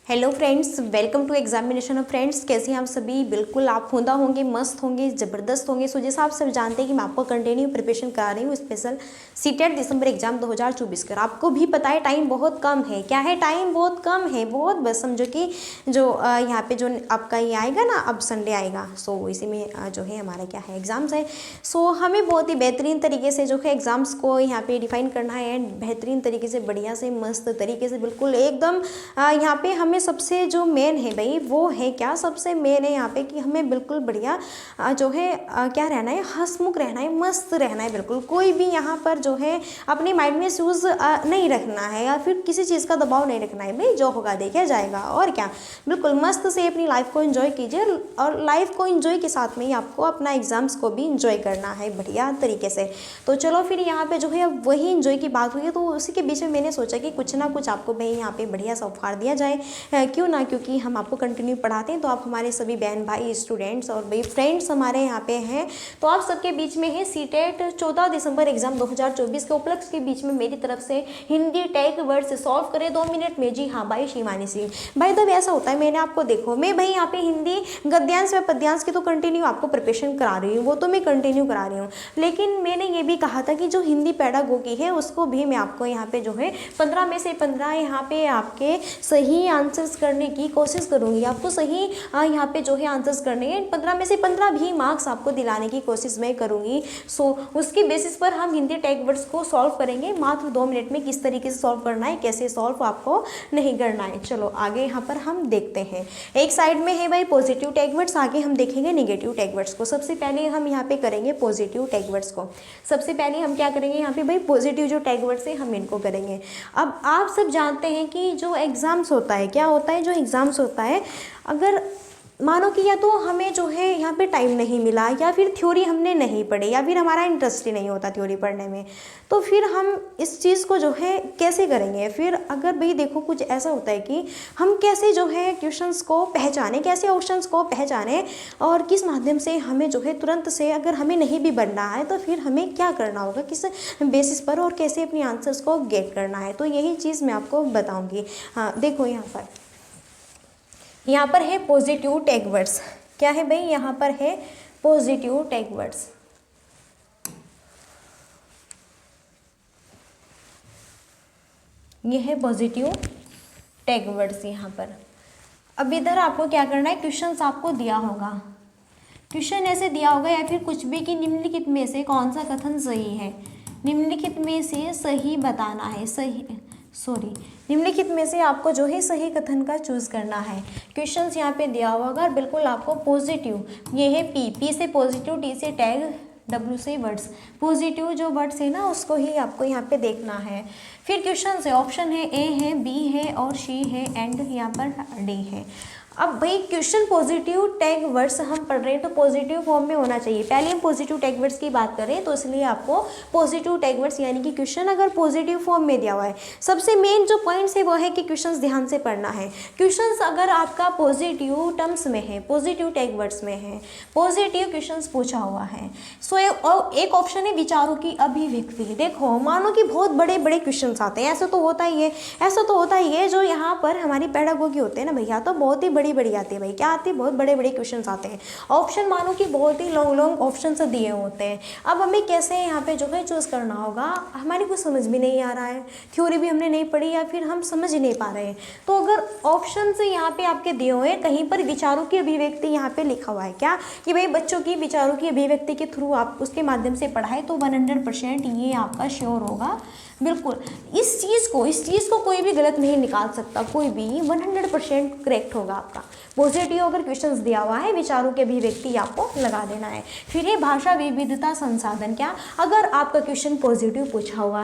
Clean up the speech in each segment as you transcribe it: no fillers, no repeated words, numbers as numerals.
Hello friends, welcome to examination of friends. कैसे हैं आप सभी? बिल्कुल आप खुदा होंगे, मस्त होंगे, ज़बरदस्त होंगे। सो जैसा आप सब जानते हैं कि मैं आपको कंटिन्यू प्रिपरेशन करा रही हूँ स्पेशल सीटेट दिसंबर एग्जाम 2024 का। आपको भी पता है टाइम बहुत कम है। क्या है? टाइम बहुत कम है, बहुत बस समझो कि जो यहाँ पे जो आपका ये आएगा ना, अब संडे आएगा, सो इसी में जो है हमारा क्या है एग्ज़ाम्स है। सो हमें बहुत ही बेहतरीन तरीके से जो है एग्ज़ाम्स को यहाँ पे डिफाइन करना है एंड बेहतरीन तरीके से, बढ़िया से, मस्त तरीके से, बिल्कुल एकदम यहाँ पे हमें सबसे जो मेन है भाई वो है क्या, सबसे मेन है यहाँ पे कि हमें बिल्कुल बढ़िया जो है क्या रहना है, हंसमुख रहना है, मस्त रहना है। बिल्कुल कोई भी यहाँ पर जो है अपने माइंड में सूज नहीं रखना है या फिर किसी चीज़ का दबाव नहीं रखना है। भाई जो होगा देखा जाएगा, और क्या, बिल्कुल मस्त से अपनी लाइफ को एंजॉय कीजिए। और लाइफ को एंजॉय के साथ में ही आपको अपना एग्जाम्स को भी एंजॉय करना है बढ़िया तरीके से। तो चलो फिर यहाँ पे जो है वही एंजॉय की बात हुई है, तो उसी के बीच में मैंने सोचा कि कुछ ना कुछ आपको भाई यहाँ पे बढ़िया सा उपहार दिया जाए। क्यों ना, क्योंकि हम आपको कंटिन्यू पढ़ाते हैं, तो आप हमारे सभी बहन भाई, स्टूडेंट्स और भाई फ्रेंड्स हमारे यहाँ पे हैं। तो आप सबके बीच में है सीटेट 14 दिसंबर एग्जाम 2024 के उपलक्ष्य के बीच में मेरी तरफ से हिंदी टैग वर्ड से सॉल्व करें 2 मिनट में। जी हाँ भाई शिवानी सिंह भाई, तब ऐसा होता है, मैंने आपको देखो, मैं भाई यहाँ पे हिंदी गद्यांश व पद्यांश की तो कंटिन्यू आपको प्रिपरेशन करा रही हूँ, वो तो मैं कंटिन्यू करा रही हूँ। लेकिन मैंने ये भी कहा था कि जो हिंदी पैडागोगी है उसको भी मैं आपको यहाँ पे जो है 15 में से 15 यहाँ पे आपके सही आंसर्स करने की कोशिश करूंगी। आपको सही यहाँ पे जो है आंसर्स करने हैं, 15 में से 15 भी मार्क्स आपको दिलाने की कोशिश मैं करूंगी। सो उसकी बेसिस पर हम हिंदी टैग वर्ड्स को सॉल्व करेंगे मात्र 2 मिनट में। किस तरीके से सॉल्व करना है, कैसे सॉल्व आपको नहीं करना है। चलो आगे यहाँ पर हम देखते हैं। एक साइड में है भाई पॉजिटिव टैग वर्ड्स, आगे हम देखेंगे नेगेटिव टैग वर्ड्स को। सबसे पहले हम यहाँ पे करेंगे पॉजिटिव टैग वर्ड्स को। सबसे पहले हम क्या करेंगे यहाँ पे भाई, पॉजिटिव जो टैग वर्ड्स है हम इनको करेंगे। अब आप सब जानते हैं कि जो एग्जाम्स होता है, क्या होता है, जो एग्जाम्स होता है, अगर मानो कि या तो हमें जो है यहाँ पे टाइम नहीं मिला, या फिर थ्योरी हमने नहीं पढ़ी, या फिर हमारा इंटरेस्ट ही नहीं होता थ्योरी पढ़ने में, तो फिर हम इस चीज़ को जो है कैसे करेंगे। फिर अगर भाई देखो कुछ ऐसा होता है कि हम कैसे जो है क्वेश्चंस को पहचाने, कैसे ऑप्शंस को पहचाने, और किस माध्यम से हमें जो है तुरंत से, अगर हमें नहीं भी बनना है तो फिर हमें क्या करना होगा, किस बेसिस पर, और कैसे अपने आंसर्स को गेट करना है, तो यही चीज़ मैं आपको बताऊँगी। हाँ देखो यहाँ पर है पॉजिटिव टैग वर्ड्स। क्या है भाई? यहाँ पर है पॉजिटिव टैग वर्ड्स। ये है पॉजिटिव टैग वर्ड्स यहाँ पर। अब इधर आपको क्या करना है, क्वेश्चंस आपको दिया होगा, क्वेश्चन ऐसे दिया होगा या फिर कुछ भी कि निम्नलिखित में से कौन सा कथन सही है, निम्नलिखित में से सही बताना है, निम्नलिखित में से आपको जो है सही कथन का चूज करना है। क्वेश्चंस यहाँ पे दिया होगा, बिल्कुल आपको पॉजिटिव, ये है पी से पॉजिटिव, टी से टैग, डब्ल्यू से वर्ड्स, पॉजिटिव जो वर्ड्स है ना उसको ही आपको यहाँ पे देखना है। फिर क्वेश्चन है, ऑप्शन है ए है, बी है और सी है, एंड यहाँ पर डी है। अब भाई क्वेश्चन पॉजिटिव टैग वर्ड्स हम पढ़ रहे हैं तो पॉजिटिव फॉर्म में होना चाहिए। पहले हम पॉजिटिव टैग वर्ड्स की बात करें तो इसलिए आपको पॉजिटिव टैग वर्ड्स यानी कि क्वेश्चन अगर पॉजिटिव फॉर्म में दिया हुआ है, सबसे मेन जो पॉइंट्स है वो है कि क्वेश्चंस ध्यान से पढ़ना है। क्वेश्चंस अगर आपका पॉजिटिव टर्म्स में है, पॉजिटिव टैग वर्ड्स में है, पॉजिटिव क्वेश्चंस पूछा हुआ है, सो एक ऑप्शन है विचारों की अभिव्यक्ति। देखो मानो कि बहुत बड़े बड़े क्वेश्चन आते हैं, ऐसा तो होता ही है, जो यहाँ पर हमारी पेडागोगी होते हैं ना भैया, तो बहुत ही बड़ी आती है भाई। क्या आती है? बहुत बड़े बड़े क्वेश्चंस आते हैं। ऑप्शन मानो कि बहुत ही लॉन्ग ऑप्शन से दिए होते हैं। अब हमें कैसे यहाँ पे जो है चूज करना होगा, हमारी कुछ समझ भी नहीं आ रहा है, थ्योरी भी हमने नहीं पढ़ी या फिर हम समझ ही नहीं पा रहे हैं, तो अगर ऑप्शन से यहाँ पे आपके दिए हुए हैं, कहीं पर विचारों की अभिव्यक्ति यहाँ पे लिखा हुआ है क्या कि भाई बच्चों की विचारों की अभिव्यक्ति के थ्रू आप उसके माध्यम से पढ़ाए, तो 100% ये आपका श्योर होगा। बिल्कुल इस चीज़ को कोई भी गलत नहीं निकाल सकता, कोई भी 100% करेक्ट होगा आपका। पॉजिटिव अगर क्वेश्चंस दिया हुआ है, विचारों के अभिव्यक्ति आपको लगा देना है। फिर ये भाषा विविधता संसाधन, क्या अगर आपका क्वेश्चन पॉजिटिव पूछा हुआ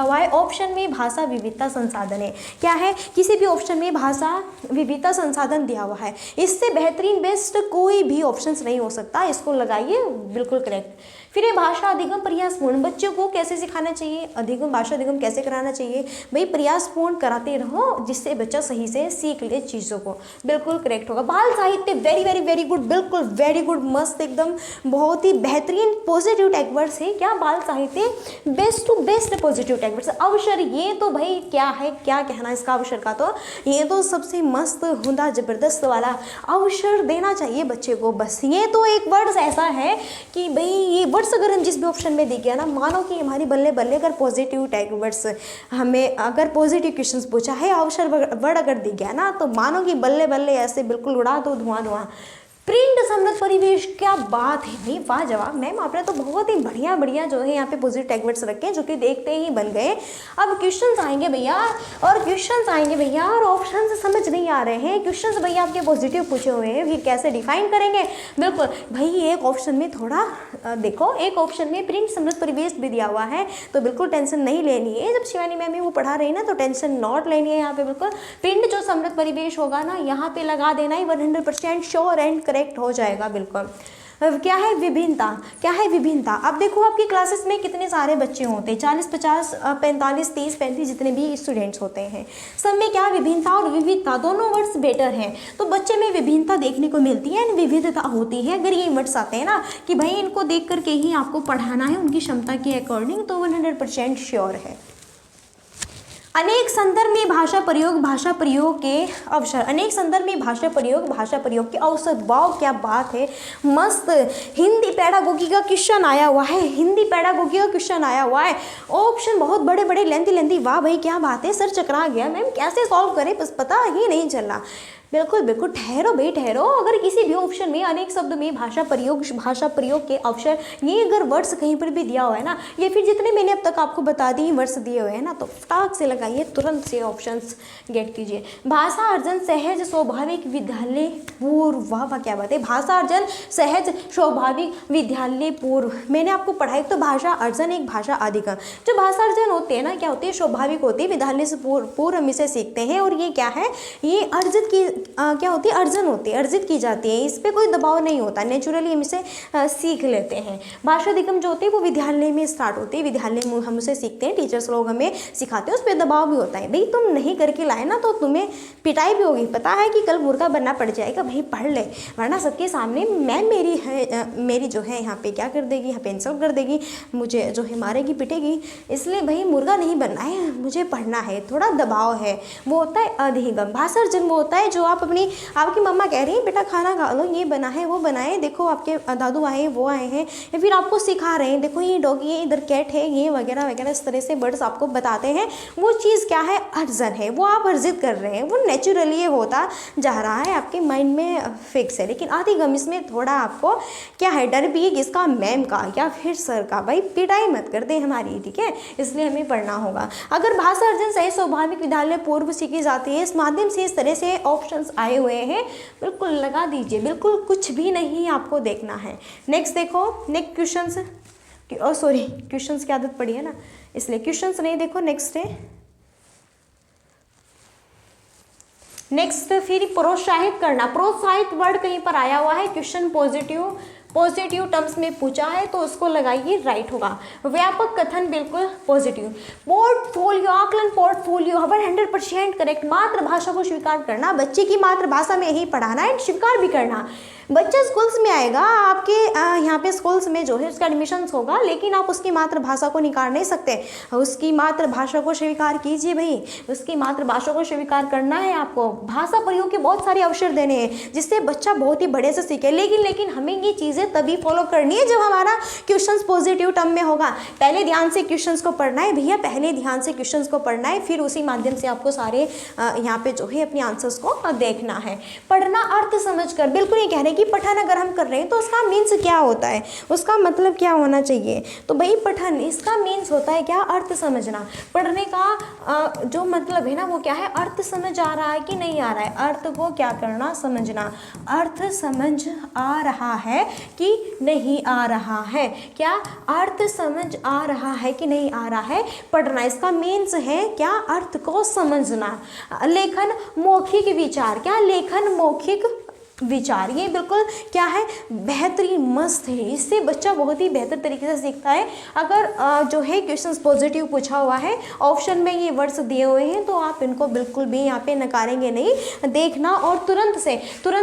है, ऑप्शन में भाषा विविधता संसाधन है, क्या है, किसी भी ऑप्शन में भाषा विविधता संसाधन दिया हुआ है, इससे बेहतरीन बेस्ट कोई भी ऑप्शन नहीं हो सकता, इसको लगाइए, बिल्कुल करेक्ट। फिर ये भाषा अधिगम प्रयासपूर्ण, बच्चों को कैसे सिखाना चाहिए, अधिगम भाषा अधिगम कैसे कराना चाहिए भाई, प्रयासपूर्ण कराते रहो जिससे बच्चा सही से सीख ले चीज़ों को, बिल्कुल करेक्ट होगा। बाल साहित्य वेरी वेरी वेरी गुड, बिल्कुल वेरी गुड, मस्त एकदम, बहुत ही बेहतरीन पॉजिटिव टैग वर्ड्स है क्या, बाल साहित्य best to best positive tag words. अवसर, ये तो भाई क्या है, क्या कहना इसका अवसर का, तो ये तो सबसे मस्त हुंदा जबरदस्त वाला अवसर देना चाहिए बच्चे को, बस ये तो एक वर्ड्स ऐसा है कि भाई ये वर्ड्स अगर हम जिस भी ऑप्शन में दिख गया ना, मानो कि हमारी बल्ले बल्ले अगर पॉजिटिव टैग वर्ड्स हमें अगर पॉजिटिव क्वेश्चंस पूछा है, अवसर वर्ड अगर दिख गया ना, तो मानो कि बल्ले बल्ले ऐसे बिल्कुल उड़ा दो धुआं धुआं। प्रिंट समृद्ध परिवेश, क्या बात है भाई, वाह जवाब मैम, आपने तो बहुत ही बढ़िया बढ़िया जो है यहाँ पे पॉजिटिव टैग वर्ड्स रखे हैं जो कि देखते ही बन गए। अब क्वेश्चंस आएंगे भैया, और क्वेश्चंस आएंगे भैया, और ऑप्शन समझ नहीं आ रहे हैं, क्वेश्चंस भैया आपके पॉजिटिव पूछे हुए हैं, फिर कैसे डिफाइन करेंगे। बिल्कुल भाई, एक ऑप्शन में थोड़ा देखो, एक ऑप्शन में प्रिंट समृद्ध परिवेश भी दिया हुआ है, तो बिल्कुल टेंशन नहीं लेनी है, जब शिवानी मैम वो पढ़ा रही है ना, तो टेंशन नॉट लेनी है यहाँ पे। बिल्कुल प्रिंट जो समृद्ध परिवेश होगा ना, यहाँ पे लगा देना ही 100% श्योर एंड करेक्ट हो जाएगा। बिल्कुल क्या है विभिन्नता, क्या है विभिन्नता। अब देखो आपकी क्लासेस में कितने सारे बच्चे होते हैं, 40 50 45 30 35 जितने भी स्टूडेंट्स होते हैं, सब में क्या विभिन्नता और विविधता दोनों वर्ड्स बेटर हैं, तो बच्चे में विभिन्नता देखने को मिलती है एंड विविधता होती है। अगर ये वर्ड्स आते हैं ना कि भाई इनको देख करके ही आपको पढ़ाना है उनकी क्षमता के अकॉर्डिंग, तो 100% श्योर है। अनेक संदर्भ में भाषा प्रयोग के अवसर, अनेक संदर्भ में भाषा प्रयोग के अवसर, वाव क्या बात है, मस्त। हिंदी पेडागोगी का क्वेश्चन आया हुआ है, हिंदी पेडागोगी का क्वेश्चन आया हुआ है, ऑप्शन बहुत बड़े बड़े लेंथी, वाह भाई क्या बात है, सर चकरा गया मैम, कैसे सॉल्व करें बस पता ही नहीं चला। बिल्कुल बिल्कुल, ठहरो भाई ठहरो, अगर किसी भी ऑप्शन में अनेक शब्द में भाषा प्रयोग के अवसर, ये अगर वर्ड्स कहीं पर भी दिया हुआ है ना, या फिर जितने मैंने अब तक आपको बता दी वर्ड्स दिए हुए हैं ना, तो फटाक से लगाइए, तुरंत से ऑप्शंस गेट कीजिए। भाषा अर्जन सहज स्वाभाविक विद्यालय पूर्व, वाह क्या बात है, भाषा अर्जन सहज स्वाभाविक विद्यालय पूर्व, मैंने आपको पढ़ाई तो भाषा अर्जन एक भाषा अधिगम, जो भाषा अर्जन होते हैं ना क्या होती है, स्वाभाविक होती है, विद्यालय से पूर्व हम इसे सीखते हैं, और ये क्या है, ये अर्जित की क्या होती है, अर्जन होती है, अर्जित की जाती है, इस पर कोई दबाव नहीं होता, नेचुरली हम इसे सीख लेते हैं। भाषा अधिगम जो होती है वो विद्यालय में स्टार्ट होती है, विद्यालय में हम उसे सीखते हैं, टीचर्स लोग हमें सिखाते हैं, उस पर दबाव भी होता है, भाई तुम नहीं करके लाए ना तो तुम्हें पिटाई भी होगी, पता है कि कल मुर्गा बनना पड़ जाएगा, भाई पढ़ ले, वरना सबके सामने मैम मेरी जो है यहाँ पे क्या कर देगी, यहाँ पे इंसल्ट कर देगी, मुझे जो है मारेगी पिटेगी, इसलिए भाई मुर्गा नहीं बनना है, मुझे पढ़ना है, थोड़ा दबाव है, वो होता है अधिगम। भाषा अर्जन वो होता है जो आपकी मम्मा कह रही है बेटा खाना खा लो, ये बना है वो बना है, देखो आपके दादू आए हैं वो आए हैं, या फिर आपको सिखा रहे हैं, देखो ये डॉगी है, इधर कैट है, ये वगैरह वगैरह, इस तरह से वर्ड्स आपको बताते हैं, वो चीज़ क्या है, अर्जन है, वो आप अर्जित कर रहे हैं, वो नेचुरली ये होता जा रहा है, आपके माइंड में फिक्स है। लेकिन अधिगम इसमें थोड़ा आपको क्या है, डर भी है किसका, मैम का या फिर सर का, भाई पिटाई मत कर दे हमारी, ठीक है, इसलिए हमें पढ़ना होगा। अगर भाषा अर्जन सही स्वाभाविक विद्यालय पूर्व सीखी जाती है, इस माध्यम से इस तरह से ऑप्शंस आए हुए हैं, बिल्कुल लगा दीजिए, बिल्कुल कुछ भी नहीं आपको देखना है। नेक्स्ट देखो, नेक्स्ट क्वेश्चंस, सॉरी क्वेश्चंस की आदत पड़ी है ना, इसलिए क्वेश्चंस नहीं देखो, नेक्स्ट है, नेक्स्ट फिर प्रोत्साहित करना, प्रोत्साहित वर्ड कहीं पर आया हुआ है, क्वेश्चन पॉजिटिव टर्म्स में पूछा है तो उसको लगाइए, राइट होगा। व्यापक कथन बिल्कुल पॉजिटिव। पोर्टफोलियो, आकलन पोर्टफोलियो 100% करेक्ट। मातृभाषा को स्वीकार करना, बच्चे की मातृभाषा में ही पढ़ाना एंड स्वीकार भी करना। बच्चा स्कूल्स में आएगा, आपके यहाँ पे स्कूल्स में जो है उसका एडमिशन होगा, लेकिन आप उसकी मातृभाषा को निकाल नहीं सकते, उसकी मातृभाषा को स्वीकार कीजिए भाई, उसकी मातृभाषा को स्वीकार करना है आपको। भाषा प्रयोग के बहुत सारे अवसर देने हैं जिससे बच्चा बहुत ही बड़े से सीखे, लेकिन हमें ये चीज़ें तभी फॉलो करनी है जब हमारा क्वेश्चन पॉजिटिव टर्म में होगा। पहले ध्यान से क्वेश्चन को पढ़ना है भैया, पहले ध्यान से क्वेश्चन को पढ़ना है, फिर उसी माध्यम से आपको सारे यहाँ पे जो है अपने आंसर्स को देखना है। पढ़ना अर्थ समझ कर, बिल्कुल ये कह रहे हैं कि पठन अगर हम कर रहे हैं तो उसका मीन्स क्या होता है, उसका मतलब क्या होना चाहिए, तो भाई पठन इसका मीन्स होता है क्या, अर्थ समझना। पढ़ने का जो मतलब है ना वो क्या है, अर्थ समझ आ रहा है कि नहीं आ रहा है, अर्थ को क्या करना, समझना। अर्थ समझ आ रहा है कि नहीं आ रहा है, क्या अर्थ समझ आ रहा है कि नहीं आ रहा है, पढ़ना इसका मीन्स है क्या, अर्थ को समझना। लेखन मौखिक विचार, क्या लेखन मौखिक विचार, ये बिल्कुल क्या है, बेहतरीन मस्त है। इससे बच्चा बहुत ही बेहतर तरीके से सीखता है। अगर जो है क्वेश्चंस पॉजिटिव पूछा हुआ है, ऑप्शन में ये वर्ड्स दिए हुए हैं, तो आप इनको बिल्कुल भी यहाँ पे नकारेंगे नहीं, देखना और तुरंत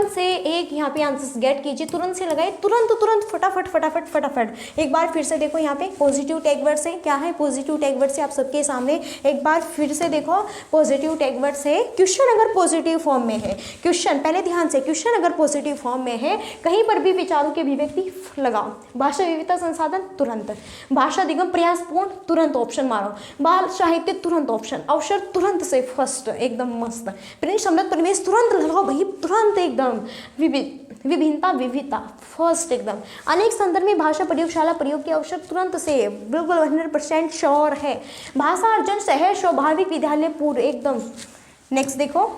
से एक यहाँ पे आंसर्स गेट कीजिए, तुरंत से लगाए, तुरंत फटाफट। एक बार फिर से देखो, यहाँ पे पॉजिटिव टैग वर्ड से क्या है, पॉजिटिव टैग वर्ड से आप सबके सामने एक बार फिर से देखो, पॉजिटिव टैग वर्ड से क्वेश्चन अगर पॉजिटिव फॉर्म में है, क्वेश्चन पहले ध्यान से, क्वेश्चन अगर पॉजिटिव फॉर्म में है, कहीं पर भी विचारों की अभिव्यक्ति लगाओ, भाषा विविधता संसाधन तुरंत, भाषा दिगम प्रयासपूर्ण तुरंत ऑप्शन मारो, बाल साहित्य तुरंत ऑप्शन, अवसर तुरंत से फर्स्ट एकदम मस्त, प्रिंट समृद्ध परिवेश तुरंत लगाओ भाई, तुरंत एकदम, विभिन्नता विविधता फर्स्ट एकदम, अनेक संदर्भ में भाषा प्रयोगशाला प्रयोग के अवसर तुरंत से बिल्कुल 100% श्योर है, भाषा अर्जन सहज स्वाभाविक विद्यालय पूर्व एकदम। नेक्स्ट देखो,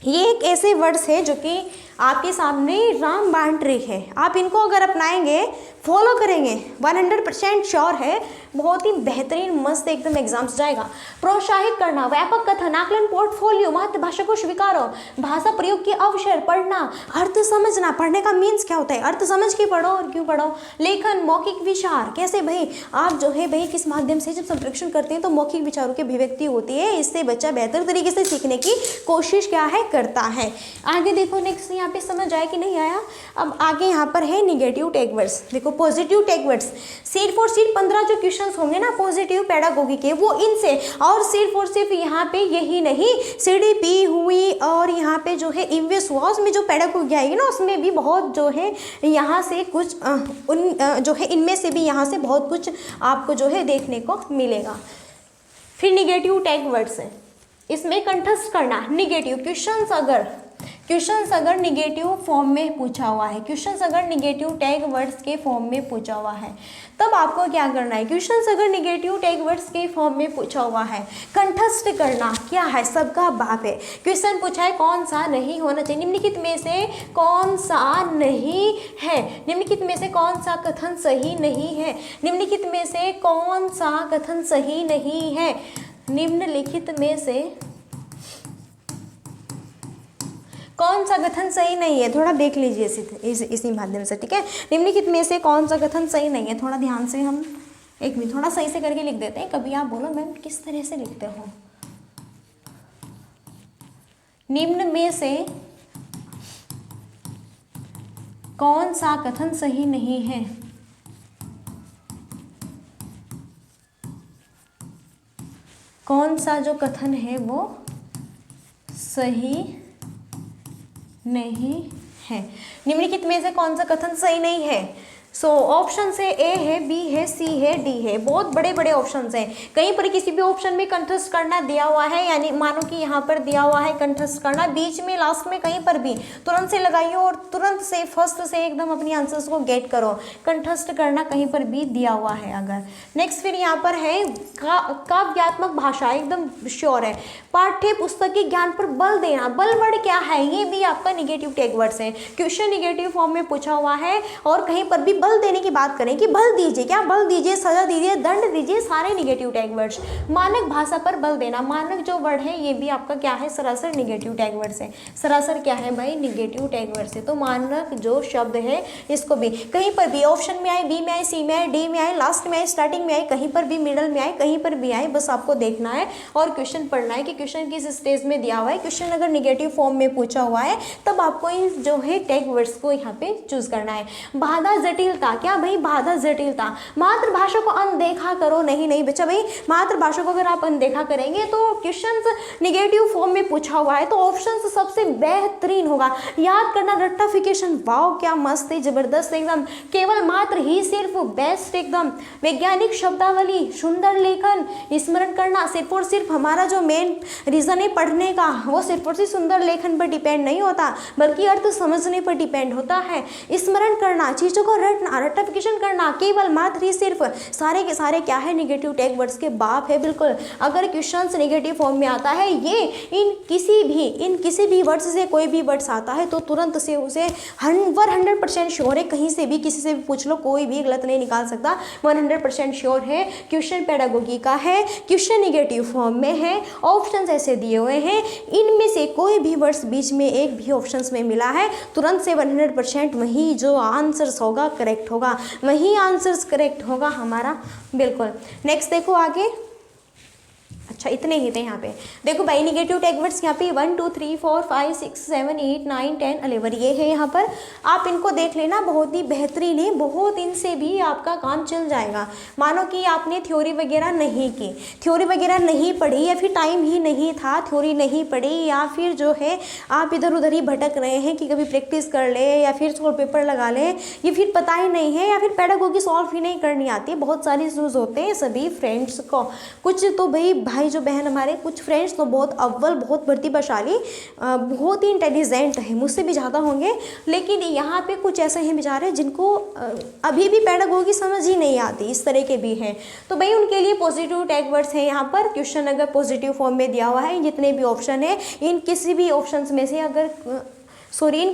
ये एक ऐसे वर्ड्स है जो कि आपके सामने रामबाण ट्रिक है, आप इनको अगर अपनाएंगे, फॉलो करेंगे, 100% श्योर है, बहुत ही बेहतरीन मस्त एकदम एग्जाम्स जाएगा। प्रोत्साहित करना, व्यापक कथन, आकलन, पोर्टफोलियो, मातृभाषा को स्वीकारो, भाषा प्रयोग के अवसर, पढ़ना, अर्थ समझना, पढ़ने का मीन्स क्या होता है, अर्थ समझ के पढ़ो और क्यों पढ़ो, लेखन, मौखिक विचार, कैसे भाई आप जो है भाई किस माध्यम से जब संप्रेषण करते हैं तो मौखिक विचारों की अभिव्यक्ति होती है, इससे बच्चा बेहतर तरीके से सीखने की कोशिश क्या है, करता है। आगे देखो, नेक्स्ट यहाँ पे समझ आया कि नहीं आया। अब आगे यहाँ पर है निगेटिव टैग वर्ड्स। देखो positive tag words, seat for seat 15 जो क्वेश्चंस होंगे ना पॉजिटिव पेडागोगी के, वो इनसे, और सिर्फ और सिर्फ यहाँ पे यही नहीं, सीडीपी हुई और यहाँ पे जो है इंग्लिश वॉस में जो पेडागोगी आएगी ना, उसमें भी बहुत जो है यहाँ से कुछ जो है इनमें से भी यहाँ से बहुत कुछ आपको जो है देखने को मिलेगा। फिर निगेटिव टैग वर्ड्स है, इसमें कंठस्थ करना, निगेटिव क्वेश्चंस अगर निगेटिव फॉर्म में पूछा हुआ है, क्वेश्चंस अगर निगेटिव टैग वर्ड्स के फॉर्म में पूछा हुआ है, तब आपको क्या करना है, क्वेश्चंस अगर निगेटिव टैग वर्ड्स के फॉर्म में पूछा हुआ है, कंठस्थ करना, क्या है, सबका बाप है। क्वेश्चन पूछा है कौन सा नहीं होना चाहिए, निम्नलिखित में से कौन सा नहीं है, निम्नलिखित में से कौन सा कथन सही नहीं है, निम्नलिखित में से कौन सा कथन सही नहीं है, निम्नलिखित में से कौन सा कथन सही नहीं है, थोड़ा देख लीजिए इसी माध्यम से, ठीक है। निम्नलिखित में से कौन सा कथन सही नहीं है, थोड़ा ध्यान से हम एक मिनट थोड़ा सही से करके लिख देते हैं, कभी आप बोलो मैम किस तरह से लिखते हो। निम्न में से कौन सा कथन सही नहीं है, कौन सा जो कथन है वो सही नहीं है, निम्नलिखित में से कौन सा कथन सही नहीं है। सो ऑप्शन से ए है, बी है, सी है, डी है, बहुत बड़े बड़े ऑप्शन हैं। कहीं पर किसी भी ऑप्शन में कंठस्थ करना दिया हुआ है, यानी मानो कि यहाँ पर दिया हुआ है कंठस्थ करना, बीच में लास्ट में कहीं पर भी तुरंत से लगाइए और तुरंत से फर्स्ट से एकदम अपनी आंसर्स को गेट करो, कंठस्थ करना कहीं पर भी दिया हुआ है अगर। नेक्स्ट फिर यहाँ पर है काव्यात्मक भाषा, एकदम श्योर है। पाठ्य पुस्तक के ज्ञान पर बल देना, बल वर्ड क्या है, ये भी आपका निगेटिव टैग वर्ड्स है। क्वेश्चन निगेटिव फॉर्म में पूछा हुआ है और कहीं पर भी बल देने की बात करें कि बल दीजिए, क्या बल दीजिए, सजा दीजिए, दंड दीजिए, सारे निगेटिव टैग वर्ड्स। मानक भाषा पर बल देना, मानक जो वर्ड है ये भी आपका क्या है, सरासर निगेटिव टैग वर्ड्स है। सरासर क्या है भाई, निगेटिव टैग वर्ड्स है। तो मानक जो शब्द है इसको भी कहीं पर भी ऑप्शन में आए, बी में आए, सी में आए, डी में आए, लास्ट में आए, स्टार्टिंग में आए, कहीं पर भी मिडल में आए, कहीं पर भी आए, बस आपको देखना है और क्वेश्चन पढ़ना है कि क्वेश्चन किस स्टेज में दिया हुआ है। क्वेश्चन अगर निगेटिव फॉर्म में पूछा हुआ है तब आपको इन जो है टैग वर्ड्स को यहाँ पे चूज करना है। बाधा जटिलता, क्या भाई बाधा जटिलता, मातृभाषा को अनदेखा करो, नहीं बच्चा भाई मातृभाषा को अगर आप अनदेखा करेंगे तो क्वेश्चन निगेटिव फॉर्म में पूछा हुआ है तो ऑप्शन सबसे बेहतरीन होगा। याद करना, रट्टाफिकेशन, वाओ क्या मस्त है, जबरदस्त एकदम, केवल मात्र ही सिर्फ बेस्ट एकदम, वैज्ञानिक शब्दावली, सुंदर लेखन, स्मरण करना, सिर्फ और सिर्फ हमारा जो मेन रीजन है पढ़ने का वो सिर्फ और सिर्फ सुंदर लेखन पर डिपेंड नहीं होता बल्कि अर्थ समझने पर डिपेंड होता है। स्मरण करना, चीजों को रट करना, रेक्टिफिकेशन करना, केवल मात्र ही सिर्फ सारे के सारे क्या है, नेगेटिव टैग वर्ड्स के बाप है। बिल्कुल अगर क्वेश्चंस नेगेटिव फॉर्म में आता है, ये इन किसी भी वर्ड्स से कोई भी वर्ड्स आता है तो तुरंत से उसे 100% श्योर है, कहीं से भी किसी से भी पूछ लो, कोई भी गलत नहीं निकाल सकता, 100% श्योर है क्वेश्चन पेडागोगी का है, क्वेश्चन नेगेटिव फॉर्म में है, ऑप्शंस ऐसे दिए हुए हैं, इनमें से कोई भी वर्ड्स बीच में एक भी ऑप्शंस में मिला है, तुरंत से 100% वही जो आंसर्स होगा करेक्ट होगा, वही आंसर्स करेक्ट होगा हमारा। बिल्कुल नेक्स्ट देखो आगे। अच्छा इतने ही थे यहाँ पे। देखो बाई निगेटिव टैग वर्ड्स यहाँ पे 1 2 3 4 5 6 7 8 9 10 11 ये है यहाँ पर। आप इनको देख लेना, बहुत ही बेहतरीन है, बहुत इनसे भी आपका काम चल जाएगा। मानो कि आपने थ्योरी वगैरह नहीं की, थ्योरी वगैरह नहीं पढ़ी, या फिर टाइम ही नहीं था, थ्योरी नहीं पढ़ी, या फिर जो है आप इधर उधर ही भटक रहे हैं कि कभी प्रैक्टिस कर ले या फिर सॉल्व पेपर लगा ले, ये फिर पता ही नहीं है, या फिर पेडागोगी सॉल्व ही नहीं करनी आती। बहुत सारे इश्यूज होते हैं सभी फ्रेंड्स को। कुछ तो भाई जो बहन हमारे कुछ फ्रेंड्स तो बहुत अव्वल, बहुत प्रतिभाशाली, बहुत ही इंटेलिजेंट है, मुझसे भी ज़्यादा होंगे, लेकिन यहाँ पे कुछ ऐसे हैं बेचारे जिनको अभी भी पेडागोगी समझ ही नहीं आती, इस तरह के भी हैं। तो भाई उनके लिए पॉजिटिव टैग वर्ड्स हैं यहाँ पर। क्वेश्चन अगर पॉजिटिव फॉर्म में दिया हुआ है, जितने भी ऑप्शन है, इन किसी भी ऑप्शंस में से अगर इन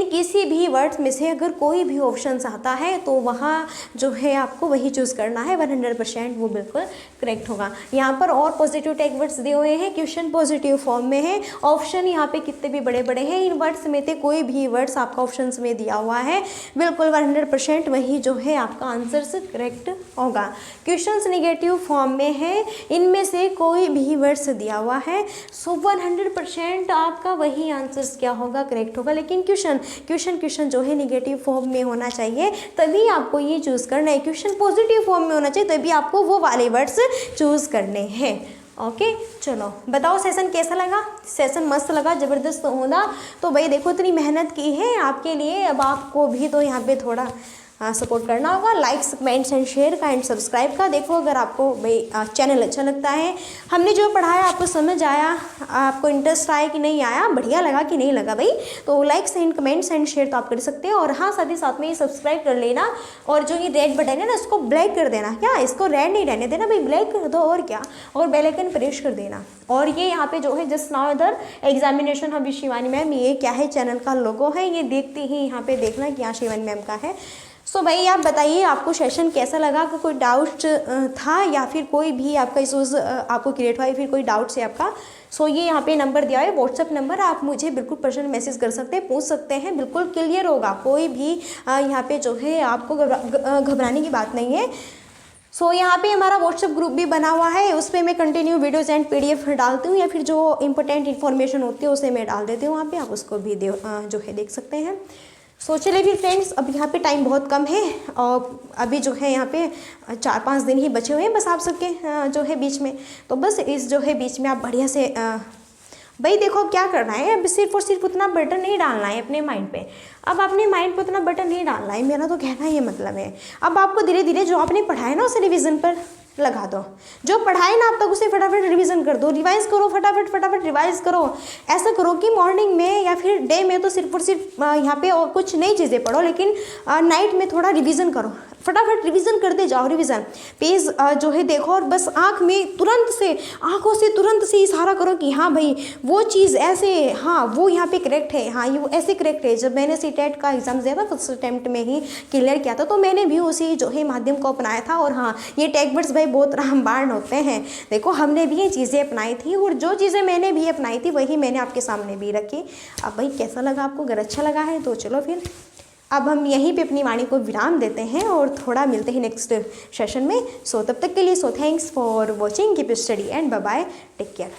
किसी भी वर्ड्स में से अगर कोई भी ऑप्शन आता है तो वहाँ जो है आपको वही चूज़ करना है, 100% वो बिल्कुल करेक्ट होगा। यहाँ पर और पॉजिटिव टैग वर्ड्स दिए हुए हैं, क्वेश्चन पॉजिटिव फॉर्म में है, ऑप्शन यहाँ पे कितने भी बड़े बड़े हैं, इन वर्ड्स में से कोई भी वर्ड्स आपका ऑप्शन में दिया हुआ है, बिल्कुल 100% वही जो है आपका आंसर से करेक्ट होगा। क्वेश्चन नेगेटिव फॉर्म में है, इनमें से कोई भी वर्ड्स दिया हुआ है, सो 100% आपका वही आंसर क्या होगा, करेक्ट होगा। लेकिन क्वेश्चन जो है नेगेटिव फॉर्म में होना चाहिए, तभी आपको ये चूज़ करना है। क्वेश्चन पॉजिटिव फॉर्म में होना चाहिए, तभी आपको वो वाले वर्ड्स चूज़ करने हैं। ओके चलो बताओ सेशन कैसा लगा? सेशन मस्त लगा, ज़बरदस्त होगा। तो भाई देखो इतनी मेहनत की है आपके लिए, अब आपको भी तो यहाँ पे थोड़ा सपोर्ट करना होगा। लाइक्स कमेंट्स एंड शेयर का एंड सब्सक्राइब का। देखो अगर आपको भाई चैनल अच्छा लगता है, हमने जो पढ़ाया आपको समझ आया, आपको इंटरेस्ट आया कि नहीं आया, बढ़िया लगा कि नहीं लगा भाई, तो likes and comments and share तो आप कर सकते हैं। और हाँ साथ ही साथ में ये सब्सक्राइब कर लेना, और जो ये रेड बटन है ना इसको ब्लैक कर देना। क्या इसको रेड नहीं रहने देना भाई, ब्लैक कर दो और क्या, और बेल आइकन प्रेस कर देना। और ये यहाँ पे जो है जस्ट नाउ इधर एग्जामिनेशन हब शिवानी मैम, ये क्या है चैनल का लोगो है, ये देखते ही यहाँ पे देखना कि यहाँ शिवानी मैम का है। सो भाई आप बताइए आपको सेशन कैसा लगा, कि कोई डाउट था या फिर कोई भी आपका इशूज़ आपको क्रिएट हुआ है, फिर कोई डाउट है आपका। सो ये यहाँ पे नंबर दिया है, व्हाट्सअप नंबर, आप मुझे बिल्कुल पर्सनल मैसेज कर सकते हैं, पूछ सकते हैं, बिल्कुल क्लियर होगा। कोई भी यहाँ पे जो है आपको घबराने की बात नहीं है। सो यहाँ पे हमारा व्हाट्सअप ग्रुप भी बना हुआ है, उस पर मैं कंटिन्यू वीडियोज़ एंड PDF डालती हूँ, या फिर जो इंपॉर्टेंट इन्फॉर्मेशन होती है उसे मैं डाल देती हूँ वहाँ पे, आप उसको भी जो है देख सकते हैं। सो चलिए फिर फ्रेंड्स, अब यहाँ पे टाइम बहुत कम है, और अभी जो है यहाँ पे 4-5 दिन ही बचे हुए हैं बस आप सबके जो है बीच में। तो बस इस जो है बीच में आप बढ़िया से भाई देखो अब क्या करना है, अब सिर्फ और सिर्फ उतना बटन नहीं डालना है अपने माइंड पे। अब अपने माइंड पे उतना बटन नहीं डालना है, मेरा तो कहना ये मतलब है। अब आपको धीरे धीरे जो आपने पढ़ा है ना उसे रिवीजन पर लगा दो, जो पढ़ाई ना आप तक उसे फटाफट रिवीजन कर दो, रिवाइज करो, फटाफट रिवाइज करो। ऐसा करो कि मॉर्निंग में या फिर डे में तो सिर्फ और सिर्फ यहाँ पे और कुछ नई चीज़ें पढ़ो, लेकिन नाइट में थोड़ा रिवीजन करो, फटाफट रिवीजन करते जाओ। रिवीजन पेज जो है देखो, और बस आँखों से तुरंत से इशारा करो कि हाँ भाई वो चीज़ ऐसे, हाँ वो यहाँ पे करेक्ट है, हाँ ये वो ऐसे करेक्ट है। जब मैंने CTET का एग्ज़ाम दिया था फर्स्ट अटैम्प्ट में ही क्लियर किया था, तो मैंने भी उसी जो है माध्यम को अपनाया था। और हाँ ये टैग वर्ड्स भाई बहुत रामबाण होते हैं, देखो हमने भी ये चीज़ें अपनाई थी, और जो चीज़ें मैंने भी अपनाई थी वही मैंने आपके सामने भी रखी। अब भाई कैसा लगा आपको? अगर अच्छा लगा है तो चलो फिर अब हम यहीं पे अपनी वाणी को विराम देते हैं, और थोड़ा मिलते हैं नेक्स्ट सेशन में। सो तब तक के लिए thanks for watching, keep study and bye bye, take care.